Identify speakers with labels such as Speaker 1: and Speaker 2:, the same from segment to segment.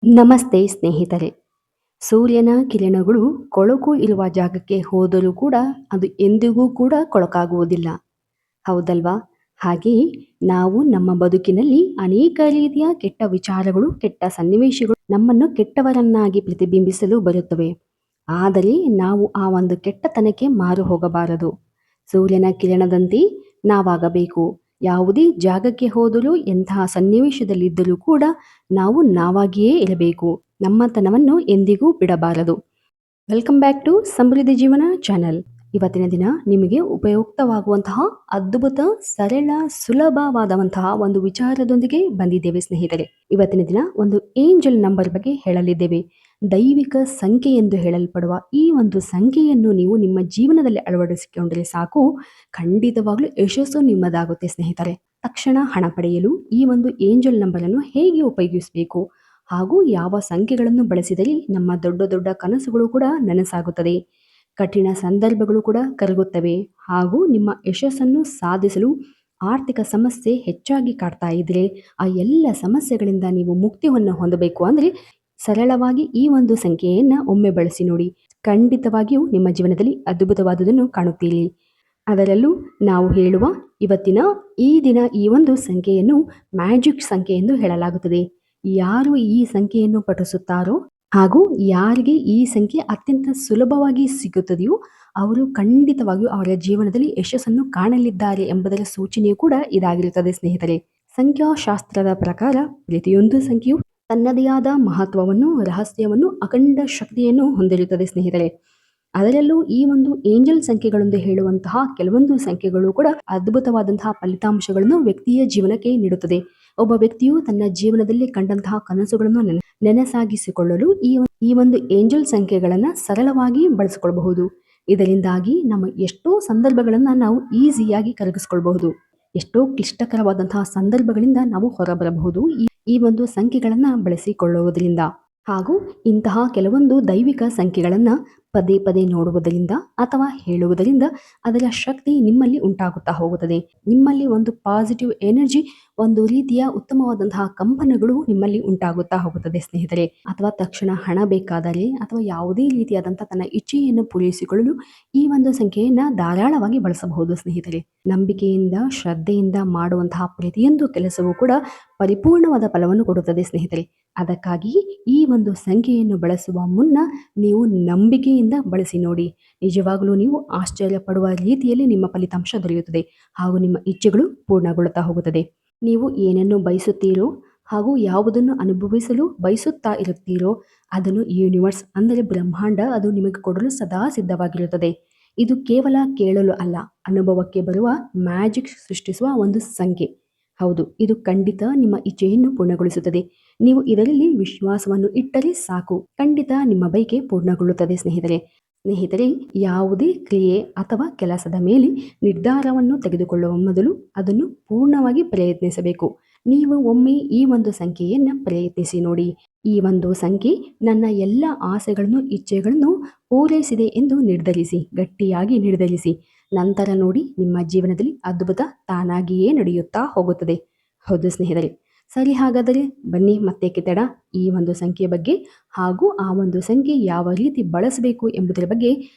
Speaker 1: ನಮಸ್ತೆ ಸ್ನೇಹಿತರೆ. ಸೂರ್ಯನ ಕಿರಣಗಳು ಕೊಳಕು ಇರುವ ಜಾಗಕ್ಕೆ ಹೋದರೂ ಕೂಡ ಅದು ಎಂದಿಗೂ ಕೂಡ ಕೊಳಕಾಗುವುದಿಲ್ಲ. ಹೌದಲ್ವಾ? ಹಾಗೆಯೇ ನಾವು ನಮ್ಮ ಬದುಕಿನಲ್ಲಿ ಅನೇಕ ರೀತಿಯ ಕೆಟ್ಟ ವಿಚಾರಗಳು, ಕೆಟ್ಟ ಸನ್ನಿವೇಶಗಳು ನಮ್ಮನ್ನು ಕೆಟ್ಟವರನ್ನಾಗಿ ಪ್ರತಿಬಿಂಬಿಸಲು ಬರುತ್ತವೆ. ಆದರೆ ನಾವು ಆ ಒಂದು ಕೆಟ್ಟತನಕ್ಕೆ ಮಾರು ಹೋಗಬಾರದು. ಸೂರ್ಯನ ಕಿರಣದಂತೆ ನಾವಾಗಬೇಕು. ಯಾವುದೇ ಜಾಗಕ್ಕೆ ಹೋದರೂ ಎಂತಹ ಸನ್ನಿವೇಶದಲ್ಲಿದ್ದರೂ ಕೂಡ ನಾವು ನಾವಾಗಿಯೇ ಇರಬೇಕು. ನಮ್ಮತನವನ್ನು ಎಂದಿಗೂ ಬಿಡಬಾರದು. ವೆಲ್ಕಮ್ ಬ್ಯಾಕ್ ಟು ಸಮೃದ್ಧಿ ಜೀವನ ಚಾನಲ್. ಇವತ್ತಿನ ದಿನ ನಿಮಗೆ ಉಪಯುಕ್ತವಾಗುವಂತಹ ಅದ್ಭುತ, ಸರಳ, ಸುಲಭವಾದಂತಹ ಒಂದು ವಿಚಾರದೊಂದಿಗೆ ಬಂದಿದ್ದೇವೆ ಸ್ನೇಹಿತರೆ. ಇವತ್ತಿನ ದಿನ ಒಂದು ಏಂಜಲ್ ನಂಬರ್ ಬಗ್ಗೆ ಹೇಳಲಿದ್ದೇವೆ. ದೈವಿಕ ಸಂಖ್ಯೆ ಎಂದು ಹೇಳಲ್ಪಡುವ ಈ ಒಂದು ಸಂಖ್ಯೆಯನ್ನು ನೀವು ನಿಮ್ಮ ಜೀವನದಲ್ಲಿ ಅಳವಡಿಸಿಕೊಂಡರೆ ಸಾಕು, ಖಂಡಿತವಾಗ್ಲೂ ಯಶಸ್ಸು ನಿಮ್ಮದಾಗುತ್ತೆ ಸ್ನೇಹಿತರೆ. ತಕ್ಷಣ ಹಣ ಪಡೆಯಲು ಈ ಒಂದು ಏಂಜಲ್ ನಂಬರ್ ಅನ್ನು ಹೇಗೆ ಉಪಯೋಗಿಸಬೇಕು ಹಾಗೂ ಯಾವ ಸಂಖ್ಯೆಗಳನ್ನು ಬಳಸಿದರೆ ನಮ್ಮ ದೊಡ್ಡ ದೊಡ್ಡ ಕನಸುಗಳು ಕೂಡ ನನಸಾಗುತ್ತದೆ, ಕಠಿಣ ಸಂದರ್ಭಗಳು ಕೂಡ ಕರಗುತ್ತವೆ ಹಾಗೂ ನಿಮ್ಮ ಯಶಸ್ಸನ್ನು ಸಾಧಿಸಲು ಆರ್ಥಿಕ ಸಮಸ್ಯೆ ಹೆಚ್ಚಾಗಿ ಕಾಡ್ತಾ ಇದ್ರೆ ಆ ಎಲ್ಲ ಸಮಸ್ಯೆಗಳಿಂದ ನೀವು ಮುಕ್ತಿಯನ್ನು ಹೊಂದಬೇಕು ಅಂದರೆ ಸರಳವಾಗಿ ಈ ಒಂದು ಸಂಖ್ಯೆಯನ್ನು ಒಮ್ಮೆ ಬಳಸಿ ನೋಡಿ. ಖಂಡಿತವಾಗಿಯೂ ನಿಮ್ಮ ಜೀವನದಲ್ಲಿ ಅದ್ಭುತವಾದುದನ್ನು ಕಾಣುತ್ತೀರಿ. ಅದರಲ್ಲೂ ನಾವು ಹೇಳುವ ಇವತ್ತಿನ ಈ ದಿನ ಈ ಒಂದು ಸಂಖ್ಯೆಯನ್ನು ಮ್ಯಾಜಿಕ್ ಸಂಖ್ಯೆ ಎಂದು ಹೇಳಲಾಗುತ್ತದೆ. ಯಾರು ಈ ಸಂಖ್ಯೆಯನ್ನು ಪಠಿಸುತ್ತಾರೋ ಹಾಗೂ ಯಾರಿಗೆ ಈ ಸಂಖ್ಯೆ ಅತ್ಯಂತ ಸುಲಭವಾಗಿ ಸಿಗುತ್ತದೆಯೋ ಅವರು ಖಂಡಿತವಾಗಿಯೂ ಅವರ ಜೀವನದಲ್ಲಿ ಯಶಸ್ಸನ್ನು ಕಾಣಲಿದ್ದಾರೆ ಎಂಬುದರ ಸೂಚನೆಯೂ ಕೂಡ ಇದಾಗಿರುತ್ತದೆ ಸ್ನೇಹಿತರೆ. ಸಂಖ್ಯಾಶಾಸ್ತ್ರದ ಪ್ರಕಾರ ಪ್ರತಿಯೊಂದು ಸಂಖ್ಯೆಯು ತನ್ನದೇ ಆದ ಮಹತ್ವವನ್ನು, ರಹಸ್ಯವನ್ನು, ಅಖಂಡ ಶಕ್ತಿಯನ್ನು ಹೊಂದಿರುತ್ತದೆ ಸ್ನೇಹಿತರೆ. ಅದರಲ್ಲೂ ಈ ಒಂದು ಏಂಜಲ್ ಸಂಖ್ಯೆಗಳೆಂದು ಹೇಳುವಂತಹ ಕೆಲವೊಂದು ಸಂಖ್ಯೆಗಳು ಕೂಡ ಅದ್ಭುತವಾದಂತಹ ಫಲಿತಾಂಶಗಳನ್ನು ವ್ಯಕ್ತಿಯ ಜೀವನಕ್ಕೆ ನೀಡುತ್ತದೆ. ಒಬ್ಬ ವ್ಯಕ್ತಿಯು ತನ್ನ ಜೀವನದಲ್ಲಿ ಕಂಡಂತಹ ಕನಸುಗಳನ್ನು ನೆನಸಾಗಿಸಿಕೊಳ್ಳಲು ಈ ಒಂದು ಏಂಜಲ್ ಸಂಖ್ಯೆಗಳನ್ನು ಸರಳವಾಗಿ ಬಳಸಿಕೊಳ್ಳಬಹುದು. ಇದರಿಂದಾಗಿ ನಮ್ಮ ಎಷ್ಟೋ ಸಂದರ್ಭಗಳನ್ನು ನಾವು ಈಸಿಯಾಗಿ ಕರಗಿಸಿಕೊಳ್ಳಬಹುದು. ಎಷ್ಟೋ ಕ್ಲಿಷ್ಟಕರವಾದಂತಹ ಸಂದರ್ಭಗಳಿಂದ ನಾವು ಹೊರಬರಬಹುದು ಈ ಒಂದು ಸಂಖ್ಯೆಗಳನ್ನು ಬಳಸಿಕೊಳ್ಳುವುದರಿಂದ. ಹಾಗೂ ಇಂತಹ ಕೆಲವೊಂದು ದೈವಿಕ ಸಂಖ್ಯೆಗಳನ್ನು ಪದೇ ಪದೇ ನೋಡುವುದರಿಂದ ಅಥವಾ ಹೇಳುವುದರಿಂದ ಅದರ ಶಕ್ತಿ ನಿಮ್ಮಲ್ಲಿ ಉಂಟಾಗುತ್ತಾ ಹೋಗುತ್ತದೆ. ನಿಮ್ಮಲ್ಲಿ ಒಂದು ಪಾಸಿಟಿವ್ ಎನರ್ಜಿ, ಒಂದು ರೀತಿಯ ಉತ್ತಮವಾದಂತಹ ಕಂಪನಗಳು ನಿಮ್ಮಲ್ಲಿ ಉಂಟಾಗುತ್ತಾ ಹೋಗುತ್ತದೆ ಸ್ನೇಹಿತರೆ. ಅಥವಾ ತಕ್ಷಣ ಹಣ ಬೇಕಾದರೆ ಅಥವಾ ಯಾವುದೇ ರೀತಿಯಾದಂತಹ ತನ್ನ ಇಚ್ಛೆಯನ್ನು ಪೂರೈಸಿಕೊಳ್ಳಲು ಈ ಒಂದು ಸಂಖ್ಯೆಯನ್ನ ಧಾರಾಳವಾಗಿ ಬಳಸಬಹುದು ಸ್ನೇಹಿತರೆ. ನಂಬಿಕೆಯಿಂದ, ಶ್ರದ್ಧೆಯಿಂದ ಮಾಡುವಂತಹ ಪ್ರತಿಯೊಂದು ಕೆಲಸವೂ ಕೂಡ ಪರಿಪೂರ್ಣವಾದ ಫಲವನ್ನು ಕೊಡುತ್ತದೆ ಸ್ನೇಹಿತರೆ. ಅದಕ್ಕಾಗಿ ಈ ಒಂದು ಸಂಖ್ಯೆಯನ್ನು ಬಳಸುವ ಮುನ್ನ ನೀವು ನಂಬಿಕೆಯಿಂದ ಬಳಸಿ ನೋಡಿ. ನಿಜವಾಗಲೂ ನೀವು ಆಶ್ಚರ್ಯ ಪಡುವ ರೀತಿಯಲ್ಲಿ ನಿಮ್ಮ ಫಲಿತಾಂಶ ದೊರೆಯುತ್ತದೆ ಹಾಗೂ ನಿಮ್ಮ ಇಚ್ಛೆಗಳು ಪೂರ್ಣಗೊಳ್ಳುತ್ತಾ ಹೋಗುತ್ತದೆ. ನೀವು ಏನನ್ನು ಬಯಸುತ್ತೀರೋ ಹಾಗೂ ಯಾವುದನ್ನು ಅನುಭವಿಸಲು ಬಯಸುತ್ತಾ ಇರುತ್ತೀರೋ ಅದನ್ನು ಯೂನಿವರ್ಸ್ ಅಂದರೆ ಬ್ರಹ್ಮಾಂಡ ಅದು ನಿಮಗೆ ಕೊಡಲು ಸದಾ ಸಿದ್ಧವಾಗಿರುತ್ತದೆ. ಇದು ಕೇವಲ ಕೇಳಲು ಅಲ್ಲ, ಅನುಭವಕ್ಕೆ ಬರುವ ಮ್ಯಾಜಿಕ್ ಸೃಷ್ಟಿಸುವ ಒಂದು ಸಂಖ್ಯೆ. ಹೌದು, ಇದು ಖಂಡಿತ ನಿಮ್ಮ ಇಚ್ಛೆಯನ್ನು ಪೂರ್ಣಗೊಳಿಸುತ್ತದೆ. ನೀವು ಇದರಲ್ಲಿ ವಿಶ್ವಾಸವನ್ನು ಇಟ್ಟರೆ ಸಾಕು, ಖಂಡಿತ ನಿಮ್ಮ ಬಯಕೆ ಪೂರ್ಣಗೊಳ್ಳುತ್ತದೆ ಸ್ನೇಹಿತರೆ. ಯಾವುದೇ ಕ್ರಿಯೆ ಅಥವಾ ಕೆಲಸದ ಮೇಲೆ ನಿರ್ಧಾರವನ್ನು ತೆಗೆದುಕೊಳ್ಳುವ ಮೊದಲು ಅದನ್ನು ಪೂರ್ಣವಾಗಿ ಪ್ರಯತ್ನಿಸಬೇಕು. ನೀವು ಒಮ್ಮೆ ಈ ಒಂದು ಸಂಖ್ಯೆಯನ್ನು ಪ್ರಯತ್ನಿಸಿ ನೋಡಿ. ಈ ಒಂದು ಸಂಖ್ಯೆ ನನ್ನ ಎಲ್ಲ ಆಸೆಗಳನ್ನು, ಇಚ್ಛೆಗಳನ್ನು ಪೂರೈಸಿದೆ ಎಂದು ಗಟ್ಟಿಯಾಗಿ ನಿರ್ಧರಿಸಿ. ನಂತರ ನೋಡಿ, ನಿಮ್ಮ ಜೀವನದಲ್ಲಿ ಅದ್ಭುತ ತಾನಾಗಿಯೇ ನಡೆಯುತ್ತಾ ಹೋಗುತ್ತದೆ. ಹೌದು ಸ್ನೇಹಿತರೆ. ಸರಿ, ಹಾಗಾದರೆ ಬನ್ನಿ ಮತ್ತೆ ಕಿತ್ತಡ ಈ ಒಂದು ಸಂಖ್ಯೆ ಬಗ್ಗೆ ಹಾಗೂ ಆ ಒಂದು ಸಂಖ್ಯೆ ಯಾವ ರೀತಿ ಬಳಸಬೇಕು ಎಂಬುದರ ಬಗ್ಗೆ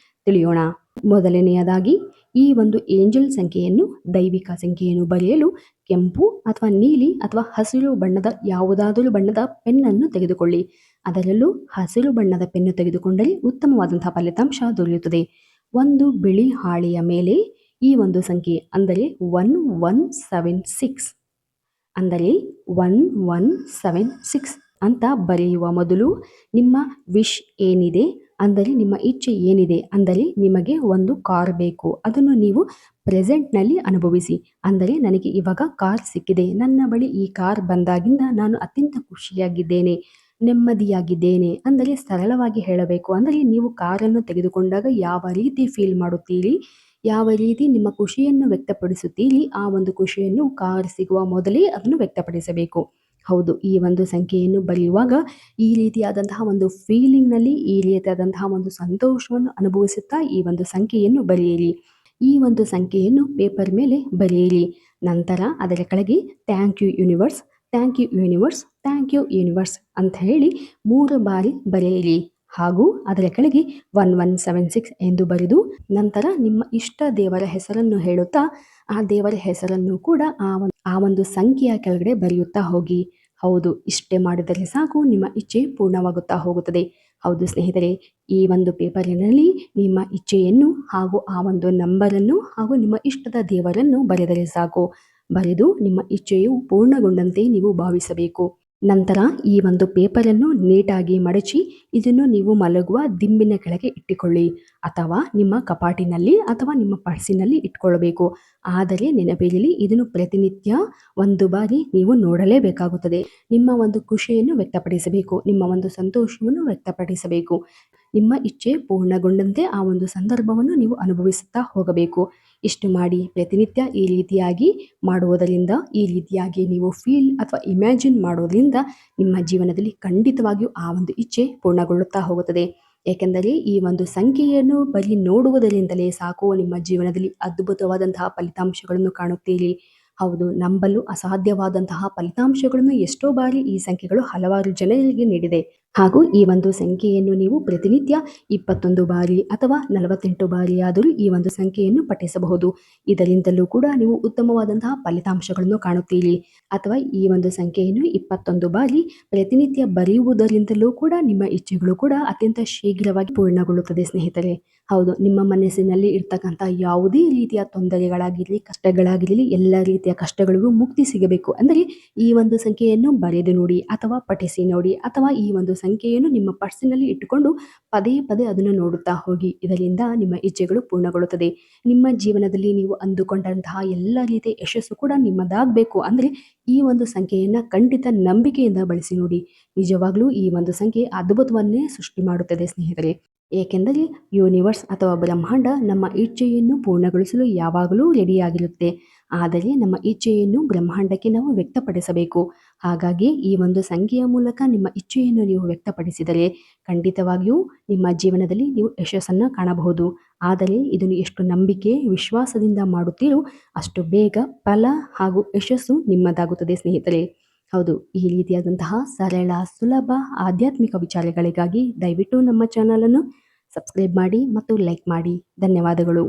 Speaker 1: ತಿಳಿಯೋಣ. ಮೊದಲನೆಯದಾಗಿ ಈ ಒಂದು ಏಂಜಲ್ ಸಂಖ್ಯೆಯನ್ನು, ದೈವಿಕ ಸಂಖ್ಯೆಯನ್ನು ಬರೆಯಲು ಕೆಂಪು ಅಥವಾ ನೀಲಿ ಅಥವಾ ಹಸಿರು ಬಣ್ಣದ ಯಾವುದಾದರೂ ಬಣ್ಣದ ಪೆನ್ನನ್ನು ತೆಗೆದುಕೊಳ್ಳಿ. ಅದರಲ್ಲೂ ಹಸಿರು ಬಣ್ಣದ ಪೆನ್ನು ತೆಗೆದುಕೊಂಡರೆ ಉತ್ತಮವಾದಂತಹ ಫಲಿತಾಂಶ ದೊರೆಯುತ್ತದೆ. ಒಂದು ಬಿಳಿ ಹಾಳೆಯ ಮೇಲೆ ಈ ಒಂದು ಸಂಖ್ಯೆ ಅಂದರೆ 1176 ಅಂದರೆ 1176 ಅಂತ ಬರೆಯುವ ಮೊದಲು ನಿಮ್ಮ ವಿಶ್ ಏನಿದೆ ಅಂದರೆ ನಿಮ್ಮ ಇಚ್ಛೆ ಏನಿದೆ ಅಂದರೆ ನಿಮಗೆ ಒಂದು ಕಾರ್ ಬೇಕು, ಅದನ್ನು ನೀವು ಪ್ರೆಸೆಂಟ್ನಲ್ಲಿ ಅನುಭವಿಸಿ. ಅಂದರೆ ನನಗೆ ಇವಾಗ ಕಾರ್ ಸಿಕ್ಕಿದೆ, ನನ್ನ ಬಳಿ ಈ ಕಾರ್ ಬಂದಾಗಿಂದ ನಾನು ಅತ್ಯಂತ ಖುಷಿಯಾಗಿದ್ದೇನೆ, ನೆಮ್ಮದಿಯಾಗಿದ್ದೇನೆ. ಅಂದರೆ ಸರಳವಾಗಿ ಹೇಳಬೇಕು ಅಂದರೆ ನೀವು ಕಾರನ್ನು ತೆಗೆದುಕೊಂಡಾಗ ಯಾವ ರೀತಿ ಫೀಲ್ ಮಾಡುತ್ತೀರಿ, ಯಾವ ರೀತಿ ನಿಮ್ಮ ಖುಷಿಯನ್ನು ವ್ಯಕ್ತಪಡಿಸುತ್ತೀರಿ, ಆ ಒಂದು ಖುಷಿಯನ್ನು ಕಾರ್ ಸಿಗುವ ಮೊದಲೇ ಅದನ್ನು ವ್ಯಕ್ತಪಡಿಸಬೇಕು. ಹೌದು, ಈ ಒಂದು ಸಂಖ್ಯೆಯನ್ನು ಬರೆಯುವಾಗ ಈ ರೀತಿಯಾದಂತಹ ಒಂದು ಫೀಲಿಂಗ್ನಲ್ಲಿ, ಈ ರೀತಿಯಾದಂತಹ ಒಂದು ಸಂತೋಷವನ್ನು ಅನುಭವಿಸುತ್ತಾ ಈ ಒಂದು ಸಂಖ್ಯೆಯನ್ನು ಬರೆಯಿರಿ. ಈ ಒಂದು ಸಂಖ್ಯೆಯನ್ನು ಪೇಪರ್ ಮೇಲೆ ಬರೆಯಿರಿ. ನಂತರ ಅದರ ಕೆಳಗೆ thank you universe, thank you universe, thank you universe ಅಂತ ಹೇಳಿ 3 ಬಾರಿ ಬರೆಯಿರಿ. ಹಾಗೂ ಅದರ ಕೆಳಗೆ 1176 ಎಂದು ಬರೆದು ನಂತರ ನಿಮ್ಮ ಇಷ್ಟ ದೇವರ ಹೆಸರನ್ನು ಹೇಳುತ್ತಾ ಆ ದೇವರ ಹೆಸರನ್ನು ಕೂಡ ಆ ಒಂದು ಸಂಖ್ಯೆಯ ಕೆಳಗಡೆ ಬರೆಯುತ್ತಾ ಹೋಗಿ. ಹೌದು, ಇಷ್ಟೇ ಮಾಡಿದರೆ ಸಾಕು, ನಿಮ್ಮ ಇಚ್ಛೆ ಪೂರ್ಣವಾಗುತ್ತಾ ಹೋಗುತ್ತದೆ. ಹೌದು ಸ್ನೇಹಿತರೆ, ಈ ಒಂದು ಪೇಪರಿನಲ್ಲಿ ನಿಮ್ಮ ಇಚ್ಛೆಯನ್ನು ಹಾಗೂ ಆ ಒಂದು ನಂಬರನ್ನು ಹಾಗೂ ನಿಮ್ಮ ಇಷ್ಟದ ದೇವರನ್ನು ಬರೆದರೆ ಸಾಕು. ಬರೆದು ನಿಮ್ಮ ಇಚ್ಛೆಯು ಪೂರ್ಣಗೊಂಡಂತೆ ನೀವು ಭಾವಿಸಬೇಕು. ನಂತರ ಈ ಒಂದು ಪೇಪರನ್ನು ನೀಟಾಗಿ ಮಡಚಿ ಇದನ್ನು ನೀವು ಮಲಗುವ ದಿಂಬಿನ ಕೆಳಗೆ ಇಟ್ಟುಕೊಳ್ಳಿ, ಅಥವಾ ನಿಮ್ಮ ಕಪಾಟಿನಲ್ಲಿ ಅಥವಾ ನಿಮ್ಮ ಪರ್ಸಿನಲ್ಲಿ ಇಟ್ಕೊಳ್ಬೇಕು. ಆದರೆ ನೆನಪಿರಲಿ, ಇದನ್ನು ಪ್ರತಿನಿತ್ಯ 1 ಬಾರಿ ನೀವು ನೋಡಲೇಬೇಕಾಗುತ್ತದೆ. ನಿಮ್ಮ ಒಂದು ಖುಷಿಯನ್ನು ವ್ಯಕ್ತಪಡಿಸಬೇಕು, ನಿಮ್ಮ ಒಂದು ಸಂತೋಷವನ್ನು ವ್ಯಕ್ತಪಡಿಸಬೇಕು. ನಿಮ್ಮ ಇಚ್ಛೆ ಪೂರ್ಣಗೊಂಡಂತೆ ಆ ಒಂದು ಸಂದರ್ಭವನ್ನು ನೀವು ಅನುಭವಿಸುತ್ತಾ ಹೋಗಬೇಕು. ಇಷ್ಟು ಮಾಡಿ ಪ್ರತಿನಿತ್ಯ ಈ ರೀತಿಯಾಗಿ ಮಾಡುವುದರಿಂದ, ಈ ರೀತಿಯಾಗಿ ನೀವು ಫೀಲ್ ಅಥವಾ ಇಮ್ಯಾಜಿನ್ ಮಾಡೋದ್ರಿಂದ ನಿಮ್ಮ ಜೀವನದಲ್ಲಿ ಖಂಡಿತವಾಗಿಯೂ ಆ ಒಂದು ಇಚ್ಛೆ ಪೂರ್ಣಗೊಳ್ಳುತ್ತಾ ಹೋಗುತ್ತದೆ. ಏಕೆಂದರೆ ಈ ಒಂದು ಸಂಖ್ಯೆಯನ್ನು ಬರೀ ನೋಡುವುದರಿಂದಲೇ ಸಾಕು, ನಿಮ್ಮ ಜೀವನದಲ್ಲಿ ಅದ್ಭುತವಾದಂತಹ ಫಲಿತಾಂಶಗಳನ್ನು ಕಾಣುತ್ತೀರಿ. ಹೌದು, ನಂಬಲು ಅಸಾಧ್ಯವಾದಂತಹ ಫಲಿತಾಂಶಗಳನ್ನು ಎಷ್ಟೋ ಬಾರಿ ಈ ಸಂಖ್ಯೆಗಳು ಹಲವಾರು ಜನರಿಗೆ ನೀಡಿದೆ. ಹಾಗೂ ಈ ಒಂದು ಸಂಖ್ಯೆಯನ್ನು ನೀವು ಪ್ರತಿನಿತ್ಯ 21 ಬಾರಿ ಅಥವಾ 48 ಬಾರಿಯಾದರೂ ಈ ಒಂದು ಸಂಖ್ಯೆಯನ್ನು ಪಠಿಸಬಹುದು. ಇದರಿಂದಲೂ ಕೂಡ ನೀವು ಉತ್ತಮವಾದಂತಹ ಫಲಿತಾಂಶಗಳನ್ನು ಕಾಣುತ್ತೀರಿ. ಅಥವಾ ಈ ಒಂದು ಸಂಖ್ಯೆಯನ್ನು 21 ಬಾರಿ ಪ್ರತಿನಿತ್ಯ ಬರೆಯುವುದರಿಂದಲೂ ಕೂಡ ನಿಮ್ಮ ಇಚ್ಛೆಗಳು ಕೂಡ ಅತ್ಯಂತ ಶೀಘ್ರವಾಗಿ ಪೂರ್ಣಗೊಳ್ಳುತ್ತದೆ ಸ್ನೇಹಿತರೆ. ಹೌದು, ನಿಮ್ಮ ಮನಸ್ಸಿನಲ್ಲಿ ಇರ್ತಕ್ಕಂಥ ಯಾವುದೇ ರೀತಿಯ ತೊಂದರೆಗಳಾಗಿರಲಿ, ಕಷ್ಟಗಳಾಗಿರಲಿ, ಎಲ್ಲ ರೀತಿಯ ಕಷ್ಟಗಳಿಗೂ ಮುಕ್ತಿ ಸಿಗಬೇಕು ಅಂದರೆ ಈ ಒಂದು ಸಂಖ್ಯೆಯನ್ನು ಬರೆದು ನೋಡಿ ಅಥವಾ ಪಠಿಸಿ ನೋಡಿ, ಅಥವಾ ಈ ಒಂದು ಸಂಖ್ಯೆಯನ್ನು ನಿಮ್ಮ ಪರ್ಸಿನಲ್ಲಿ ಇಟ್ಟುಕೊಂಡು ಪದೇ ಪದೇ ಅದನ್ನು ನೋಡುತ್ತಾ ಹೋಗಿ. ಇದರಿಂದ ನಿಮ್ಮ ಇಚ್ಛೆಗಳು ಪೂರ್ಣಗೊಳ್ಳುತ್ತದೆ. ನಿಮ್ಮ ಜೀವನದಲ್ಲಿ ನೀವು ಅಂದುಕೊಂಡಂತಹ ಎಲ್ಲ ರೀತಿಯ ಯಶಸ್ಸು ಕೂಡ ನಿಮ್ಮದಾಗಬೇಕು ಅಂದರೆ ಈ ಒಂದು ಸಂಖ್ಯೆಯನ್ನು ಖಂಡಿತ ನಂಬಿಕೆಯಿಂದ ಬಳಸಿ ನೋಡಿ. ನಿಜವಾಗ್ಲೂ ಈ ಒಂದು ಸಂಖ್ಯೆ ಅದ್ಭುತವನ್ನೇ ಸೃಷ್ಟಿ ಮಾಡುತ್ತದೆ ಸ್ನೇಹಿತರೆ. ಏಕೆಂದರೆ ಯೂನಿವರ್ಸ್ ಅಥವಾ ಬ್ರಹ್ಮಾಂಡ ನಮ್ಮ ಇಚ್ಛೆಯನ್ನು ಪೂರ್ಣಗೊಳಿಸಲು ಯಾವಾಗಲೂ ರೆಡಿಯಾಗಿರುತ್ತೆ. ಆದರೆ ನಮ್ಮ ಇಚ್ಛೆಯನ್ನು ಬ್ರಹ್ಮಾಂಡಕ್ಕೆ ನಾವು ವ್ಯಕ್ತಪಡಿಸಬೇಕು. ಹಾಗಾಗಿ ಈ ಒಂದು ಸಂಖ್ಯೆಯ ಮೂಲಕ ನಿಮ್ಮ ಇಚ್ಛೆಯನ್ನು ನೀವು ವ್ಯಕ್ತಪಡಿಸಿದರೆ ಖಂಡಿತವಾಗಿಯೂ ನಿಮ್ಮ ಜೀವನದಲ್ಲಿ ನೀವು ಯಶಸ್ಸನ್ನು ಕಾಣಬಹುದು. ಆದರೆ ಇದನ್ನು ಎಷ್ಟು ನಂಬಿಕೆ, ವಿಶ್ವಾಸದಿಂದ ಮಾಡುತ್ತೀರೋ ಅಷ್ಟು ಬೇಗ ಫಲ ಹಾಗೂ ಯಶಸ್ಸು ನಿಮ್ಮದಾಗುತ್ತದೆ ಸ್ನೇಹಿತರೆ. ಹೌದು, ಈ ರೀತಿಯಾದಂತಹ ಸರಳ, ಸುಲಭ ಆಧ್ಯಾತ್ಮಿಕ ವಿಚಾರಗಳಿಗಾಗಿ ದಯವಿಟ್ಟು ನಮ್ಮ ಚಾನಲನ್ನು ಸಬ್ಸ್ಕ್ರೈಬ್ ಮಾಡಿ ಮತ್ತು ಲೈಕ್ ಮಾಡಿ. ಧನ್ಯವಾದಗಳು.